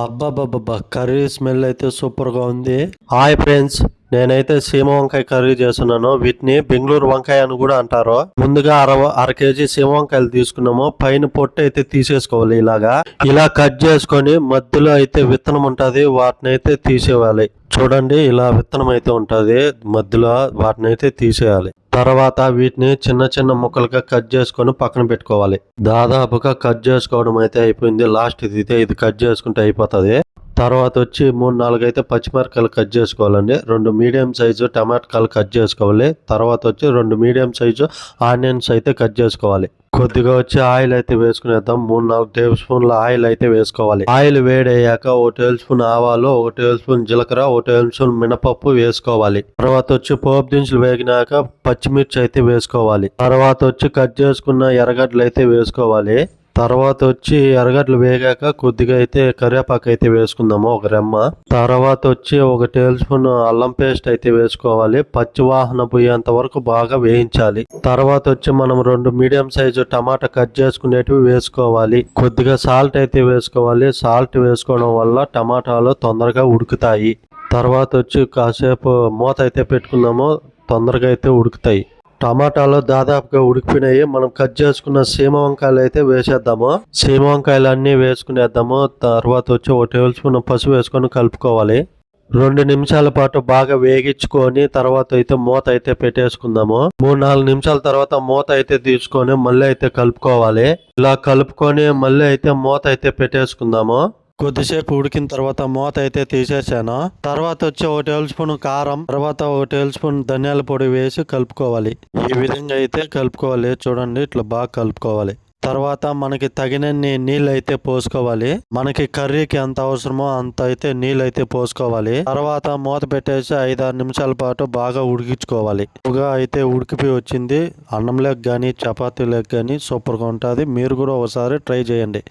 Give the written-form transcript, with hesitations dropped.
అబ్బాబ్బాబ్బా curry smell అయితే super గా ఉంది. హాయ్ ఫ్రెండ్స్, నేనైతే సీమ వంకాయ కర్రీ చేస్తున్నాను. వీటిని బెంగళూరు వంకాయ అని కూడా అంటారు. ముందుగా అర కేజీ సీమ వంకాయలు తీసుకున్నాము. పైన పొట్టు అయితే తీసేసుకోవాలి. ఇలా కట్ చేసుకొని మధ్యలో అయితే విత్తనం ఉంటది, వాటిని అయితే తీసేయాలి. చూడండి, ఇలా విత్తనం అయితే ఉంటది మధ్యలో, వాటిని అయితే తీసేయాలి. తర్వాత వీటిని చిన్న చిన్న ముక్కలుగా కట్ చేసుకొని పక్కన పెట్టుకోవాలి. దాదాపుగా కట్ చేసుకోవడం అయితే అయిపోయింది. లాస్ట్ ఇది కట్ చేసుకుంటే అయిపోతుంది. తర్వాత వచ్చి 3-4 అయితే పచ్చిమిరపకాయలు కట్ చేసుకోవాలండి. 2 మీడియం సైజు టమాటాలు కట్ చేసుకోవాలి. తర్వాత వచ్చి 2 మీడియం సైజు ఆనియన్స్ అయితే కట్ చేసుకోవాలి. కొద్దిగా వచ్చి ఆయిల్ అయితే వేసుకునేద్దాం. 3-4 టేబుల్ స్పూన్ల ఆయిల్ అయితే వేసుకోవాలి. ఆయిల్ వేడయ్యాక 1 టేబుల్ స్పూన్ ఆవాలు, 1 టేబుల్ స్పూన్ జీలకర్ర, 1 టేబుల్ స్పూన్ మినపప్పు వేసుకోవాలి. తర్వాత వచ్చి పోపు దినుసులు వేగినాక పచ్చిమిర్చి అయితే వేసుకోవాలి. తర్వాత వచ్చి కట్ చేసుకున్న ఎర్రగడ్డలు అయితే వేసుకోవాలి. తర్వాత వచ్చి ఎర్రగడ్డలు వేగాక కొద్దిగా అయితే కరివేపాకు అయితే వేసుకుందాము, ఒక రెమ్మ. తర్వాత వచ్చి 1 టేబుల్ స్పూన్ అల్లం పేస్ట్ అయితే వేసుకోవాలి. పచ్చి వాసన పోయేంత వరకు బాగా వేయించాలి. తర్వాత వచ్చి మనం 2 మీడియం సైజు టమాటా కట్ చేసుకునేటివి వేసుకోవాలి. కొద్దిగా సాల్ట్ అయితే వేసుకోవాలి. సాల్ట్ వేసుకోవడం వల్ల టమాటాలు తొందరగా ఉడుకుతాయి. తర్వాత వచ్చి కాసేపు మూత అయితే పెట్టుకుందాము, తొందరగా అయితే ఉడుకుతాయి. టమాటాలు దాదాపుగా ఉడికిపోయినాయి. మనం కట్ చేసుకున్న సీమ వంకాయలు అయితే వేసేద్దాము. సీమ వంకాయలు అన్ని వేసుకునేద్దాము. తర్వాత వచ్చి 1 టేబుల్ స్పూన్ పసుపు వేసుకొని కలుపుకోవాలి. 2 నిమిషాల పాటు బాగా వేగించుకొని తర్వాత అయితే మూత అయితే పెట్టేసుకుందాము. 3-4 నిమిషాల తర్వాత మూత అయితే తీసుకొని మళ్ళీ అయితే కలుపుకోవాలి. ఇలా కలుపుకొని మళ్ళీ అయితే మూత అయితే పెట్టేసుకుందాము. కొద్దిసేపు ఉడికిన తర్వాత మూత అయితే తీసేసాను. తర్వాత వచ్చి 1 టేబుల్ స్పూన్ కారం, తర్వాత 1 టేబుల్ స్పూన్ ధనియాల పొడి వేసి కలుపుకోవాలి. ఈ విధంగా అయితే కలుపుకోవాలి. చూడండి, ఇట్లా బాగా కలుపుకోవాలి. తర్వాత మనకి తగినన్ని నీళ్ళు అయితే పోసుకోవాలి. మనకి కర్రీకి ఎంత అవసరమో అంత అయితే నీళ్ళు అయితే పోసుకోవాలి. తర్వాత మూత పెట్టేసి 5-6 నిమిషాల పాటు బాగా ఉడికించుకోవాలి. అయితే ఉడికిపోయి వచ్చింది. అన్నంలోకి కానీ చపాతీలోకి కానీ సూపర్గా ఉంటుంది. మీరు కూడా ఒకసారి ట్రై చేయండి.